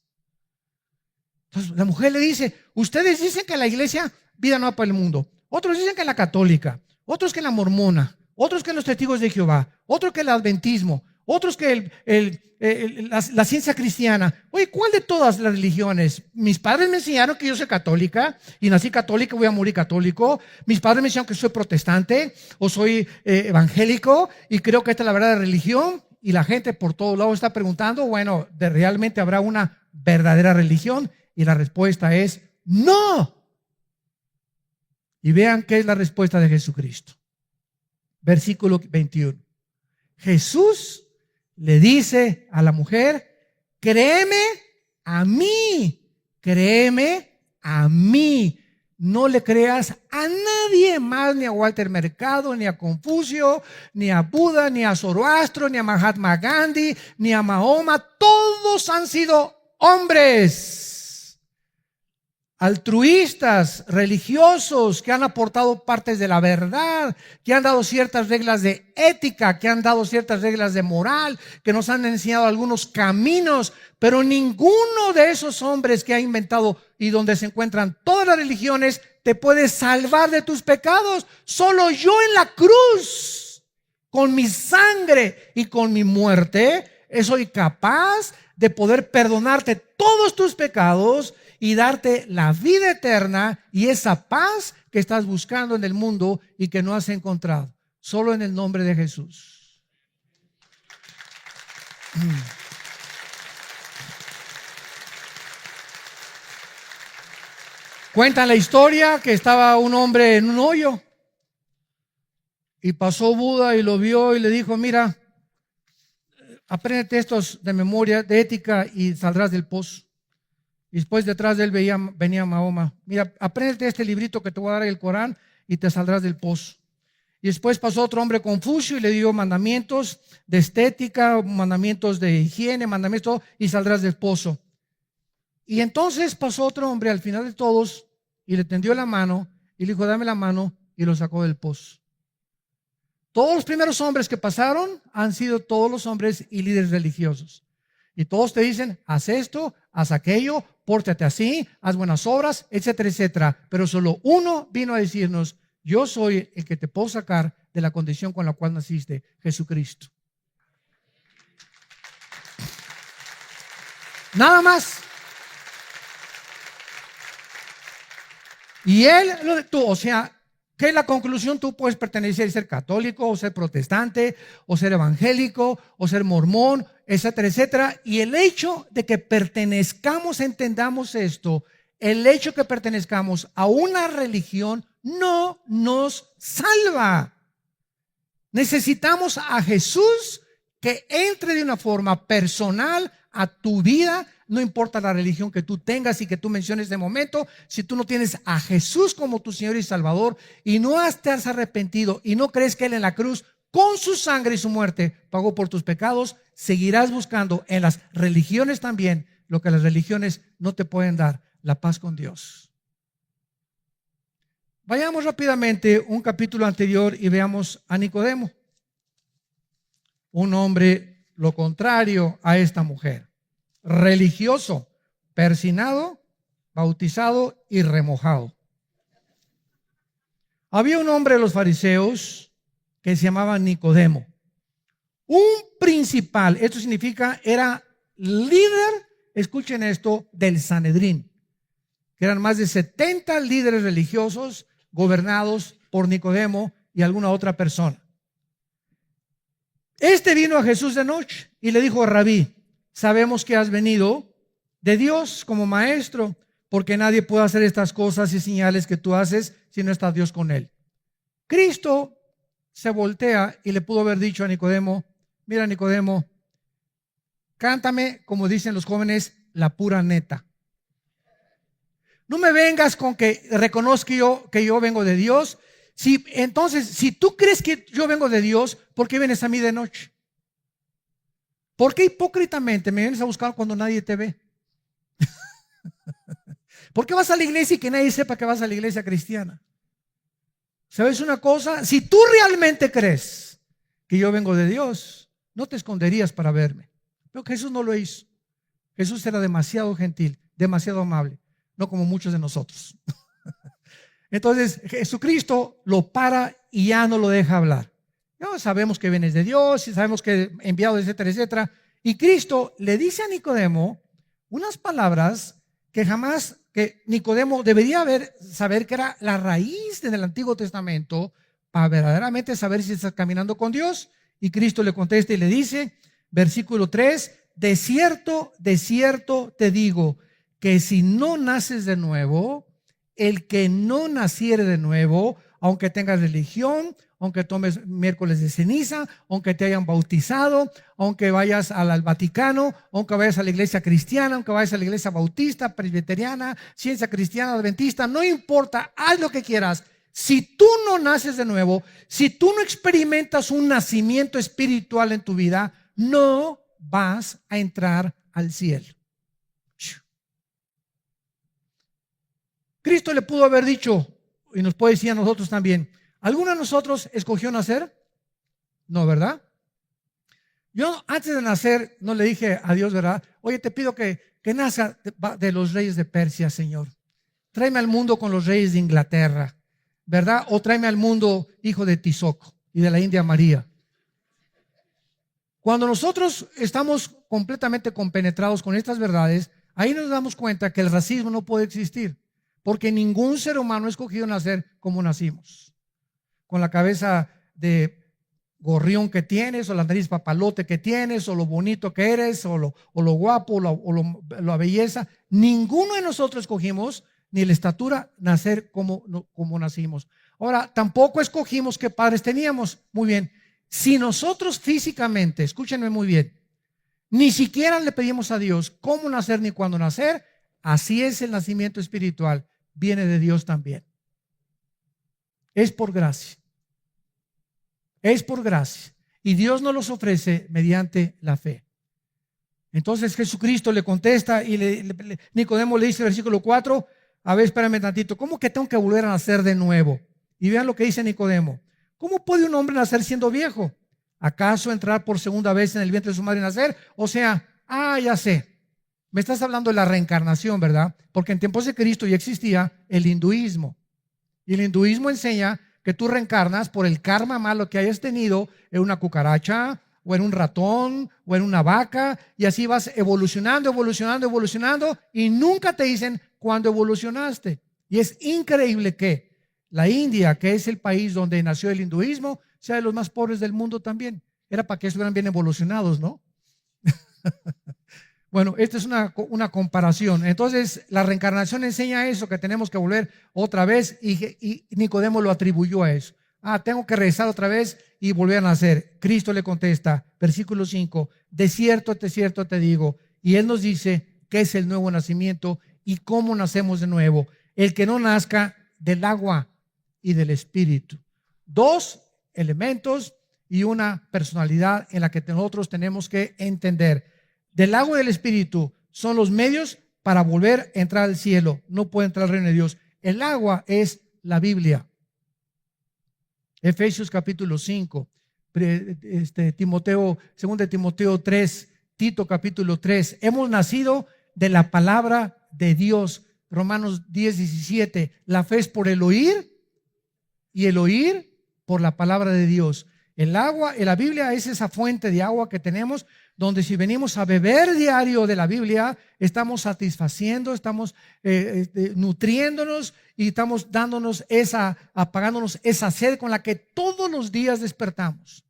Entonces la mujer le dice: ustedes dicen que la iglesia Vida Nueva para el Mundo, otros dicen que la católica, otros que la mormona, otros que los testigos de Jehová, otros que el adventismo, otros que la ciencia cristiana. Oye, ¿cuál de todas las religiones? Mis padres me enseñaron que yo soy católica y nací católica, voy a morir católico. Mis padres me enseñaron que soy protestante o soy evangélico y creo que esta es la verdadera religión. Y la gente por todos lados está preguntando: bueno, ¿realmente habrá una verdadera religión? Y la respuesta es no. Y vean qué es la respuesta de Jesucristo. Versículo 21. Jesús le dice a la mujer: créeme a mí, créeme a mí. No le creas a nadie más, ni a Walter Mercado, ni a Confucio, ni a Buda, ni a Zoroastro, ni a Mahatma Gandhi, ni a Mahoma. Todos han sido hombres altruistas, religiosos, que han aportado partes de la verdad, que han dado ciertas reglas de ética, que han dado ciertas reglas de moral, que nos han enseñado algunos caminos, pero ninguno de esos hombres que ha inventado y donde se encuentran todas las religiones te puede salvar de tus pecados. Solo yo en la cruz, con mi sangre y con mi muerte, soy capaz de poder perdonarte todos tus pecados y darte la vida eterna y esa paz que estás buscando en el mundo y que no has encontrado. Solo en el nombre de Jesús. Cuentan la historia que estaba un hombre en un hoyo y pasó Buda y lo vio y le dijo: mira, apréndete estos de memoria, de ética, y saldrás del pozo. Y después detrás de él venía Mahoma: mira, apréndete este librito que te voy a dar, el Corán, y te saldrás del pozo. Y después pasó otro hombre, Confucio, y le dio mandamientos de estética, mandamientos de higiene, mandamientos, y saldrás del pozo. Y entonces pasó otro hombre al final de todos y le tendió la mano y le dijo: dame la mano, y lo sacó del pozo. Todos los primeros hombres que pasaron han sido todos los hombres y líderes religiosos. Y todos te dicen: haz esto, haz aquello, pórtate así, haz buenas obras, etcétera, etcétera. Pero solo uno vino a decirnos: yo soy el que te puedo sacar de la condición con la cual naciste, Jesucristo. Nada más. Y él, o sea, ¿qué es la conclusión? Tú puedes pertenecer, ser católico, o ser protestante, o ser evangélico, o ser mormón, etcétera, etcétera. Y el hecho de que pertenezcamos, entendamos esto, el hecho de que pertenezcamos a una religión no nos salva. Necesitamos a Jesús que entre de una forma personal a tu vida. No importa la religión que tú tengas y que tú menciones de momento, si tú no tienes a Jesús como tu Señor y Salvador y no te has arrepentido y no crees que Él en la cruz con su sangre y su muerte pagó por tus pecados, seguirás buscando en las religiones también lo que las religiones no te pueden dar: la paz con Dios. Vayamos rápidamente un capítulo anterior y veamos a Nicodemo, un hombre lo contrario a esta mujer: religioso, persinado, bautizado y remojado. Había un hombre de los fariseos que se llamaba Nicodemo, un principal. Esto significa, era líder, escuchen esto, del Sanedrín, que eran más de 70 líderes religiosos gobernados por Nicodemo y alguna otra persona. Este vino a Jesús de noche y le dijo: Rabí, sabemos que has venido de Dios como maestro, porque nadie puede hacer estas cosas y señales que tú haces si no está Dios con él. Cristo se voltea y le pudo haber dicho a Nicodemo: mira, Nicodemo, cántame, como dicen los jóvenes, la pura neta. No me vengas con que reconozca que yo vengo de Dios. Entonces, si tú crees que yo vengo de Dios, ¿por qué vienes a mí de noche? ¿Por qué hipócritamente me vienes a buscar cuando nadie te ve? ¿Por qué vas a la iglesia y que nadie sepa que vas a la iglesia cristiana? ¿Sabes una cosa? Si tú realmente crees que yo vengo de Dios, no te esconderías para verme. Pero Jesús no lo hizo. Jesús era demasiado gentil, demasiado amable, no como muchos de nosotros. Entonces Jesucristo lo para y ya no lo deja hablar. Ya sabemos que vienes de Dios y sabemos que enviado, etcétera, etcétera. Y Cristo le dice a Nicodemo unas palabras que jamás, que Nicodemo debería saber que era la raíz del Antiguo Testamento para verdaderamente saber si estás caminando con Dios. Y Cristo le contesta y le dice, versículo 3, de cierto te digo que si no naces de nuevo, el que no naciere de nuevo, aunque tengas religión, aunque tomes miércoles de ceniza, aunque te hayan bautizado, aunque vayas al Vaticano, aunque vayas a la iglesia cristiana, aunque vayas a la iglesia bautista, presbiteriana, ciencia cristiana, adventista, no importa, haz lo que quieras. Si tú no naces de nuevo, si tú no experimentas un nacimiento espiritual en tu vida, no vas a entrar al cielo. Cristo le pudo haber dicho, y nos puede decir a nosotros también, ¿alguno de nosotros escogió nacer? No, ¿verdad? Yo antes de nacer no le dije a Dios, ¿verdad? Oye, te pido que nazca de los reyes de Persia, Señor. Tráeme al mundo con los reyes de Inglaterra, ¿verdad? O tráeme al mundo hijo de Tizoc y de la India María. Cuando nosotros estamos completamente compenetrados con estas verdades, ahí nos damos cuenta que el racismo no puede existir. porque ningún ser humano ha escogido nacer como nacimos, con la cabeza de gorrión que tienes, o la nariz papalote que tienes, o lo bonito que eres, o lo guapo, la belleza. Ninguno de nosotros escogimos, ni la estatura, nacer como nacimos. Ahora, tampoco escogimos qué padres teníamos. Muy bien, si nosotros físicamente, escúchenme muy bien, ni siquiera le pedimos a Dios cómo nacer ni cuándo nacer, así es el nacimiento espiritual, viene de Dios también. Es por gracia. Es por gracia. Y Dios nos los ofrece mediante la fe. Entonces Jesucristo le contesta y Nicodemo le dice, versículo 4, a ver, espérame tantito, ¿cómo que tengo que volver a nacer de nuevo? Y vean lo que dice Nicodemo. ¿Cómo puede un hombre nacer siendo viejo? ¿Acaso entrar por segunda vez en el vientre de su madre y nacer? O sea, ya sé. Me estás hablando de la reencarnación, ¿verdad? Porque en tiempos de Cristo ya existía el hinduismo. Y el hinduismo enseña que tú reencarnas por el karma malo que hayas tenido en una cucaracha, o en un ratón, o en una vaca, y así vas evolucionando, y nunca te dicen cuándo evolucionaste. Y es increíble que la India, que es el país donde nació el hinduismo, sea de los más pobres del mundo también. Era para que estuvieran bien evolucionados, ¿no? Bueno, esta es una comparación. Entonces, la reencarnación enseña eso, que tenemos que volver otra vez, y Nicodemo lo atribuyó a eso. Tengo que regresar otra vez y volver a nacer. Cristo le contesta, versículo 5, de cierto te digo. Y Él nos dice qué es el nuevo nacimiento y cómo nacemos de nuevo. El que no nazca del agua y del Espíritu. Dos elementos y una personalidad en la que nosotros tenemos que entender. Del agua y del Espíritu son los medios para volver a entrar al cielo. No puede entrar al reino de Dios. El agua es la Biblia. Efesios capítulo 5, Timoteo, 2 Timoteo 3, Tito capítulo 3. Hemos nacido de la palabra de Dios. Romanos 10, 17. La fe es por el oír y el oír por la palabra de Dios. El agua, la Biblia es esa fuente de agua que tenemos, donde si venimos a beber diario de la Biblia, estamos satisfaciendo, estamos nutriéndonos y estamos apagándonos esa sed con la que todos los días despertamos.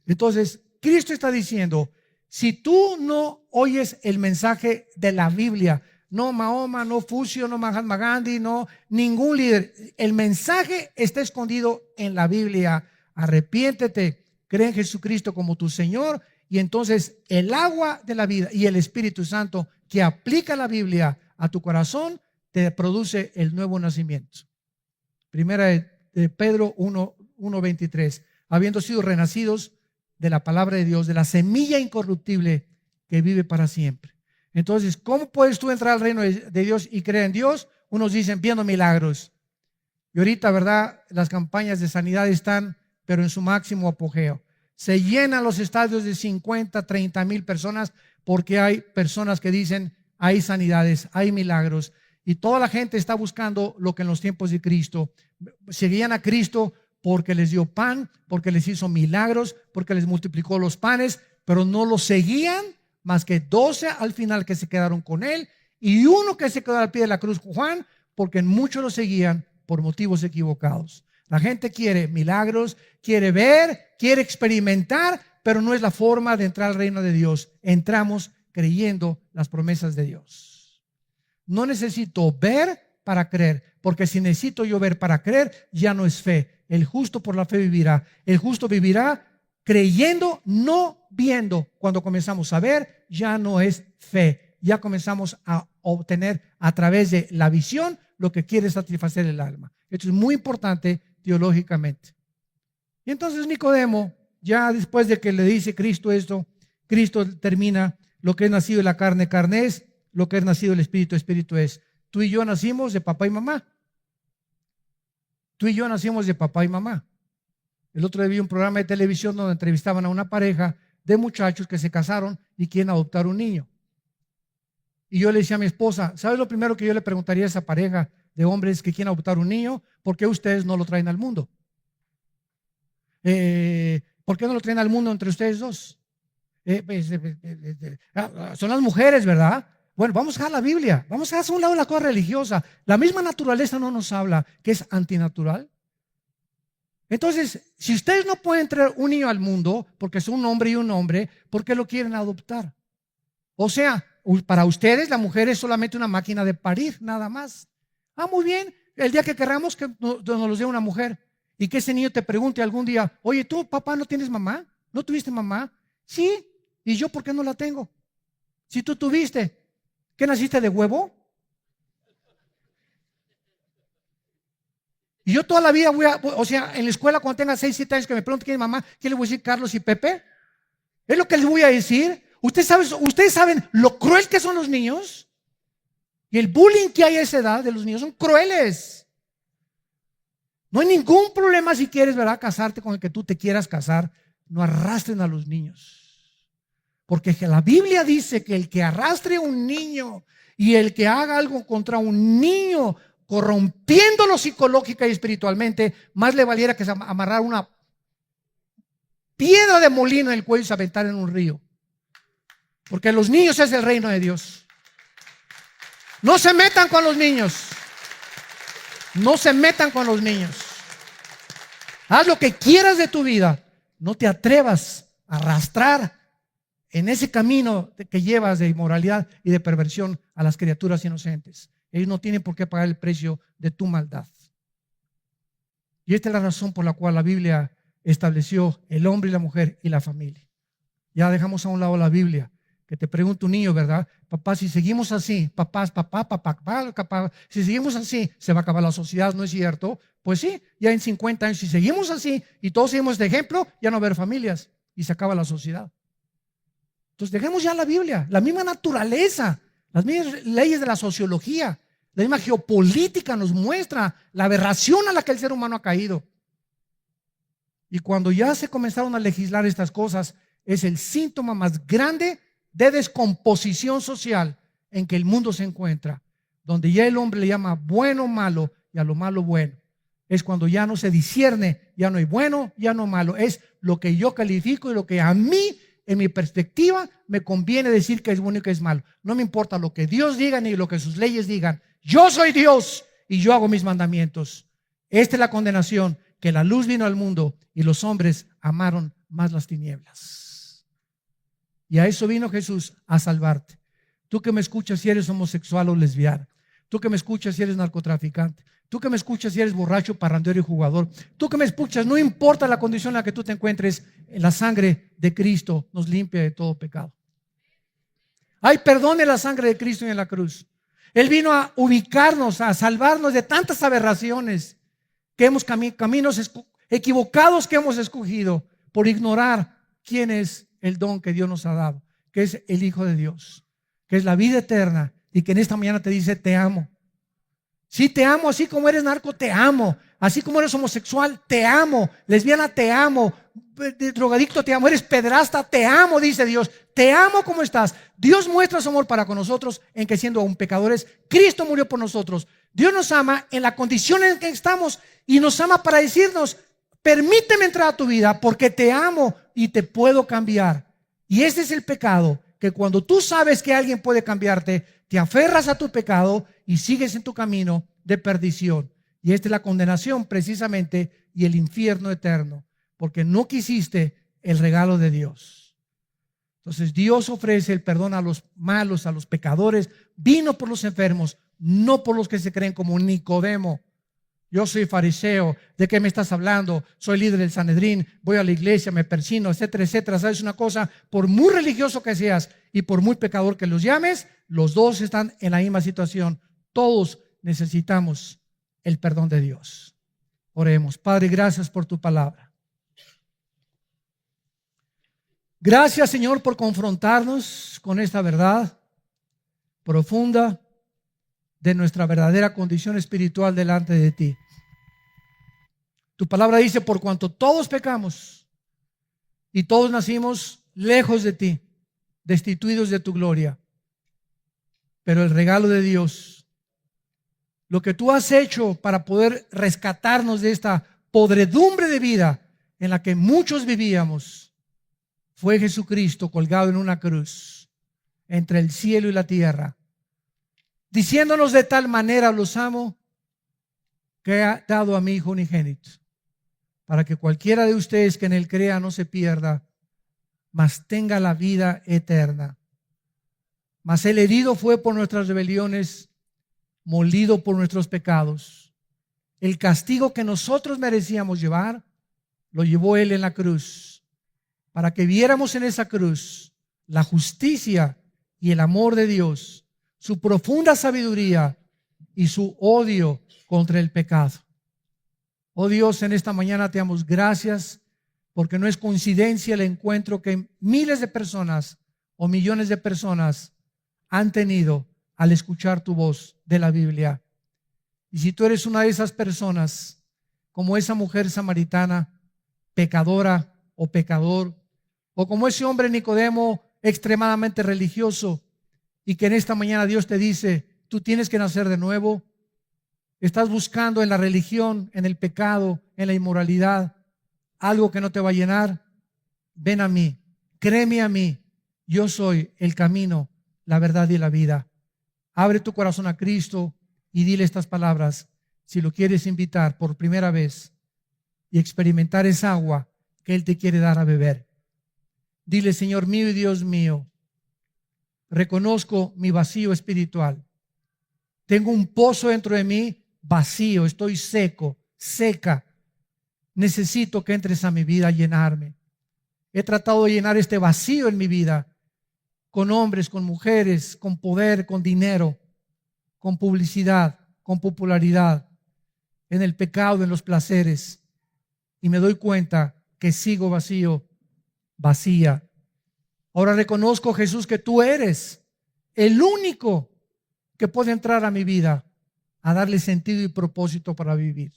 Entonces, Cristo está diciendo, si tú no oyes el mensaje de la Biblia, no Mahoma, no Fusio, no Mahatma Gandhi, no ningún líder, el mensaje está escondido en la Biblia. Arrepiéntete, cree en Jesucristo como tu Señor, y entonces el agua de la vida y el Espíritu Santo que aplica la Biblia a tu corazón te produce el nuevo nacimiento. Primera de Pedro 1:23, habiendo sido renacidos de la palabra de Dios, de la semilla incorruptible que vive para siempre. Entonces, ¿cómo puedes tú entrar al reino de Dios y creer en Dios? Unos dicen viendo milagros. Y ahorita, ¿verdad? Las campañas de sanidad están, pero en su máximo apogeo. Se llenan los estadios de 50, 30 mil personas porque hay personas que dicen hay sanidades, hay milagros, y toda la gente está buscando lo que en los tiempos de Cristo. Seguían a Cristo porque les dio pan, porque les hizo milagros, porque les multiplicó los panes, pero no los seguían más que 12 al final que se quedaron con él, y uno que se quedó al pie de la cruz, Juan, porque muchos lo seguían por motivos equivocados. La gente quiere milagros, quiere ver, quiere experimentar, pero no es la forma de entrar al reino de Dios. Entramos creyendo las promesas de Dios. No necesito ver para creer, porque si necesito yo ver para creer, ya no es fe. El justo por la fe vivirá. El justo vivirá creyendo, no viendo. Cuando comenzamos a ver, ya no es fe. Ya comenzamos a obtener a través de la visión lo que quiere satisfacer el alma. Esto es muy importante teológicamente. Y entonces Nicodemo, ya después de que le dice Cristo esto, Cristo termina: lo que es nacido de la carne, carne es; lo que es nacido del Espíritu, Espíritu es. Tú y yo nacimos de papá y mamá. Tú y yo nacimos de papá y mamá. El otro día vi un programa de televisión donde entrevistaban a una pareja de muchachos que se casaron y quieren adoptar un niño. Y yo le decía a mi esposa, ¿sabes lo primero que yo le preguntaría a esa pareja de hombres que quieren adoptar un niño? ¿Por qué ustedes no lo traen al mundo? ¿Por qué no lo traen al mundo entre ustedes dos? Son las mujeres, ¿verdad? Bueno, vamos a dejar la Biblia, vamos a hacer a un lado la cosa religiosa. La misma naturaleza no nos habla que es antinatural. Entonces, si ustedes no pueden traer un niño al mundo, porque es un hombre y un hombre, ¿por qué lo quieren adoptar? O sea, para ustedes la mujer es solamente una máquina de parir, nada más. Muy bien, el día que queramos que nos los dé una mujer y que ese niño te pregunte algún día, oye, ¿tú, papá, no tienes mamá? ¿No tuviste mamá? Sí, ¿y yo por qué no la tengo? Si tú tuviste, ¿qué naciste de huevo? Y yo toda la vida o sea, en la escuela cuando tenga 6, 7 años que me pregunten quién es mamá, ¿qué les voy a decir, Carlos y Pepe? Es lo que les voy a decir. Ustedes saben lo cruel que son los niños. Y el bullying que hay a esa edad de los niños son crueles. No hay ningún problema si quieres, ¿verdad?, casarte con el que tú te quieras casar. No arrastren a los niños. Porque la Biblia dice que el que arrastre a un niño y el que haga algo contra un niño, corrompiéndolo psicológica y espiritualmente, más le valiera que amarrar una piedra de molino en el cuello y se aventar en un río. Porque los niños es el reino de Dios. No se metan con los niños. No se metan con los niños. Haz lo que quieras de tu vida. No te atrevas a arrastrar en ese camino que llevas de inmoralidad y de perversión a las criaturas inocentes. Ellos no tienen por qué pagar el precio de tu maldad. Y esta es la razón por la cual la Biblia estableció el hombre y la mujer y la familia. Ya dejamos a un lado la Biblia. Que te pregunta un niño, ¿verdad? Papá, si seguimos así, papá, si seguimos así, se va a acabar la sociedad, ¿no es cierto? Pues sí, ya en 50 años, si seguimos así y todos seguimos este ejemplo, ya no va a haber familias y se acaba la sociedad. Entonces dejemos ya la Biblia, la misma naturaleza, las mismas leyes de la sociología, la misma geopolítica nos muestra la aberración a la que el ser humano ha caído. Y cuando ya se comenzaron a legislar estas cosas, es el síntoma más grande de descomposición social en que el mundo se encuentra, donde ya el hombre le llama bueno malo y a lo malo bueno. Es cuando ya no se discierne, ya no hay bueno, ya no malo. Es lo que yo califico y lo que a mí, en mi perspectiva, me conviene decir que es bueno y que es malo. No me importa lo que Dios diga ni lo que sus leyes digan. Yo soy Dios y yo hago mis mandamientos. Esta es la condenación, que la luz vino al mundo y los hombres amaron más las tinieblas. Y a eso vino Jesús, a salvarte. Tú que me escuchas si eres homosexual o lesbiana. Tú que me escuchas si eres narcotraficante. Tú que me escuchas si eres borracho, parrandero y jugador. Tú que me escuchas, no importa la condición en la que tú te encuentres, la sangre de Cristo nos limpia de todo pecado. Hay perdón en la sangre de Cristo y en la cruz. Él vino a ubicarnos, a salvarnos de tantas aberraciones que hemos caminos equivocados que hemos escogido por ignorar quién es el don que Dios nos ha dado, que es el Hijo de Dios, que es la vida eterna y que en esta mañana te dice te amo. Sí, te amo, así como eres narco, te amo. Así como eres homosexual, te amo. Lesbiana, te amo. Drogadicto, te amo. Eres pedrasta, te amo, dice Dios. Te amo como estás. Dios muestra su amor para con nosotros en que siendo aún pecadores, Cristo murió por nosotros. Dios nos ama en la condición en que estamos y nos ama para decirnos, permíteme entrar a tu vida porque te amo y te puedo cambiar. Y este es el pecado, que cuando tú sabes que alguien puede cambiarte, te aferras a tu pecado y sigues en tu camino de perdición. Y esta es la condenación precisamente y el infierno eterno, porque no quisiste el regalo de Dios. Entonces Dios ofrece el perdón a los malos, a los pecadores. Vino por los enfermos, no por los que se creen como Nicodemo. Yo soy fariseo, ¿de qué me estás hablando? Soy líder del Sanedrín, voy a la iglesia, me persino, etcétera, etcétera. ¿Sabes una cosa? Por muy religioso que seas y por muy pecador que los llames, los dos están en la misma situación. Todos necesitamos el perdón de Dios. Oremos. Padre, gracias por tu palabra. Gracias, Señor, por confrontarnos con esta verdad profunda de nuestra verdadera condición espiritual delante de ti. Tu palabra dice, por cuanto todos pecamos y todos nacimos lejos de ti, destituidos de tu gloria, pero el regalo de Dios, lo que tú has hecho para poder rescatarnos de esta podredumbre de vida en la que muchos vivíamos, fue Jesucristo colgado en una cruz entre el cielo y la tierra, diciéndonos de tal manera los amo, que ha dado a mi Hijo unigénito, para que cualquiera de ustedes que en él crea no se pierda, mas tenga la vida eterna. Mas el herido fue por nuestras rebeliones, molido por nuestros pecados. El castigo que nosotros merecíamos llevar, lo llevó él en la cruz, para que viéramos en esa cruz la justicia y el amor de Dios, su profunda sabiduría y su odio contra el pecado. Oh Dios, en esta mañana te damos gracias porque no es coincidencia el encuentro que miles de personas o millones de personas han tenido al escuchar tu voz de la Biblia. Y si tú eres una de esas personas, como esa mujer samaritana, pecadora o pecador, o como ese hombre Nicodemo, extremadamente religioso, y que en esta mañana Dios te dice, tú tienes que nacer de nuevo, estás buscando en la religión, en el pecado, en la inmoralidad, algo que no te va a llenar, ven a mí, créeme a mí, yo soy el camino, la verdad y la vida. Abre tu corazón a Cristo y dile estas palabras si lo quieres invitar por primera vez y experimentar esa agua que Él te quiere dar a beber. Dile, Señor mío y Dios mío, reconozco mi vacío espiritual. Tengo un pozo dentro de mí vacío, estoy seco, seca. Necesito que entres a mi vida a llenarme. He tratado de llenar este vacío en mi vida con hombres, con mujeres, con poder, con dinero, con publicidad, con popularidad, en el pecado, en los placeres. Y me doy cuenta que sigo vacío, vacía. Ahora reconozco, Jesús, que tú eres el único que puede entrar a mi vida a darle sentido y propósito para vivir.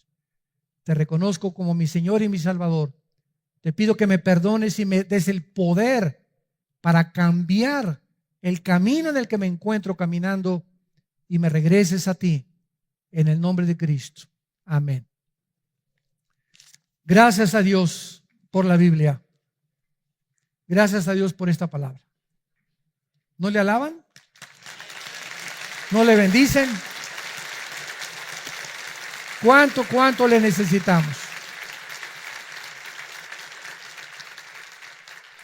Te reconozco como mi Señor y mi Salvador. Te pido que me perdones y me des el poder para cambiar el camino en el que me encuentro caminando y me regreses a ti en el nombre de Cristo. Amén. Gracias a Dios por la Biblia. Gracias a Dios por esta palabra. ¿No le alaban? ¿No le bendicen? ¿Cuánto le necesitamos?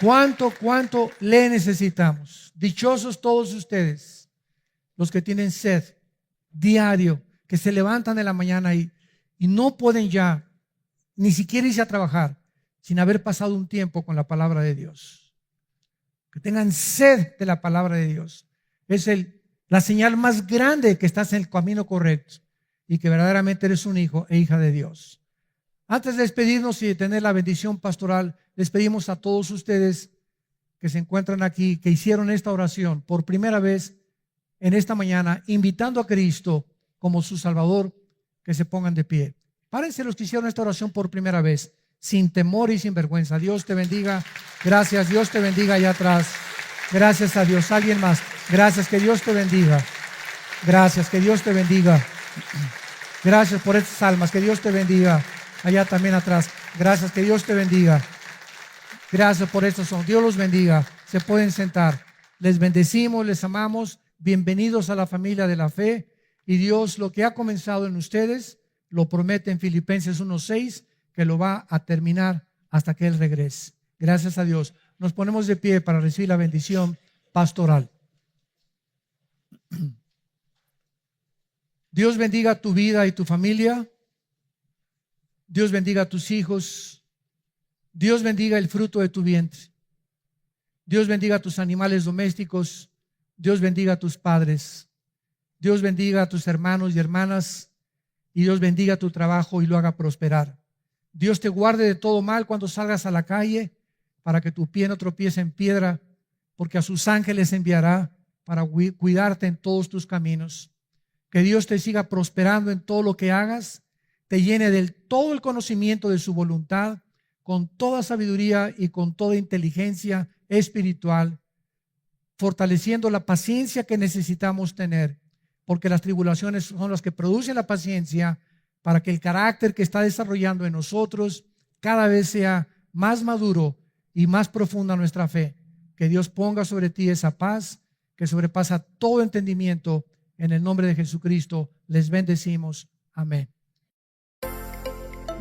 ¿Cuánto le necesitamos? Dichosos todos ustedes, los que tienen sed diario, que se levantan en la mañana y no pueden ya ni siquiera irse a trabajar sin haber pasado un tiempo con la palabra de Dios. Que tengan sed de la palabra de Dios. Es la señal más grande que estás en el camino correcto y que verdaderamente eres un hijo e hija de Dios. Antes de despedirnos y de tener la bendición pastoral, les pedimos a todos ustedes que se encuentran aquí, que hicieron esta oración por primera vez en esta mañana, invitando a Cristo como su Salvador, que se pongan de pie. Párense los que hicieron esta oración por primera vez, sin temor y sin vergüenza. Dios te bendiga. Gracias. Dios te bendiga allá atrás. Gracias a Dios. Alguien más. Gracias. Que Dios te bendiga. Gracias. Que Dios te bendiga. Gracias por estas almas. Que Dios te bendiga. Allá también atrás. Gracias. Que Dios te bendiga. Gracias por estos son. Dios los bendiga. Se pueden sentar. Les bendecimos, les amamos. Bienvenidos a la familia de la fe. Y Dios lo que ha comenzado en ustedes lo promete en Filipenses 1:6 que lo va a terminar hasta que Él regrese. Gracias a Dios. Nos ponemos de pie para recibir la bendición pastoral. Dios bendiga tu vida y tu familia. Dios bendiga a tus hijos. Dios bendiga el fruto de tu vientre. Dios bendiga a tus animales domésticos. Dios bendiga a tus padres. Dios bendiga a tus hermanos y hermanas. Y Dios bendiga tu trabajo y lo haga prosperar. Dios te guarde de todo mal cuando salgas a la calle, para que tu pie no tropiece en piedra, porque a sus ángeles enviará para cuidarte en todos tus caminos. Que Dios te siga prosperando en todo lo que hagas, te llene del todo el conocimiento de su voluntad, con toda sabiduría y con toda inteligencia espiritual, fortaleciendo la paciencia que necesitamos tener, porque las tribulaciones son las que producen la paciencia, para que el carácter que está desarrollando en nosotros cada vez sea más maduro y más profunda nuestra fe. Que Dios ponga sobre ti esa paz que sobrepasa todo entendimiento En el nombre de Jesucristo les bendecimos. Amén.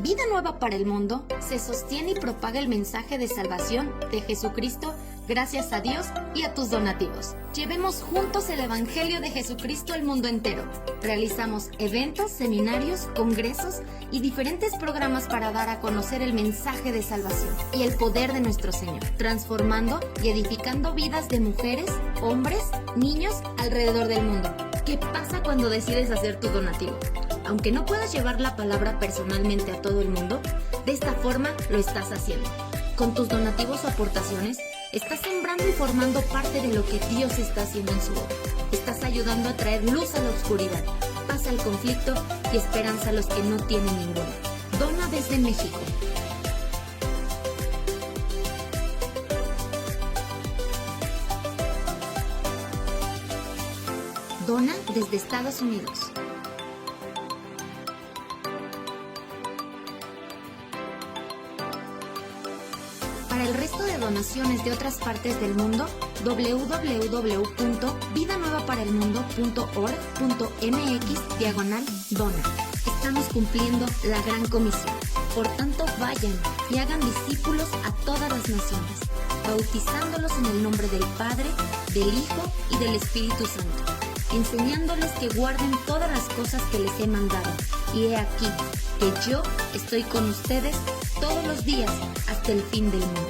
Vida Nueva para el Mundo se sostiene y propaga el mensaje de salvación de Jesucristo gracias a Dios y a tus donativos. Llevemos juntos el Evangelio de Jesucristo al mundo entero. Realizamos eventos, seminarios, congresos y diferentes programas para dar a conocer el mensaje de salvación y el poder de nuestro Señor, transformando y edificando vidas de mujeres, hombres, niños alrededor del mundo. ¿Qué pasa cuando decides hacer tu donativo? Aunque no puedas llevar la palabra personalmente a todo el mundo, de esta forma lo estás haciendo. Con tus donativos o aportaciones, estás sembrando y formando parte de lo que Dios está haciendo en su obra. Estás ayudando a traer luz a la oscuridad, paz al conflicto y esperanza a los que no tienen ninguna. Dona desde México. Dona desde Estados Unidos. Para el resto de donaciones de otras partes del mundo, www.vidanuevaparelmundo.org.mx/dona. Estamos cumpliendo la gran comisión. Por tanto, vayan y hagan discípulos a todas las naciones, bautizándolos en el nombre del Padre, del Hijo y del Espíritu Santo, enseñándoles que guarden todas las cosas que les he mandado. Y he aquí que yo estoy con ustedes todos los días hasta el fin del mundo.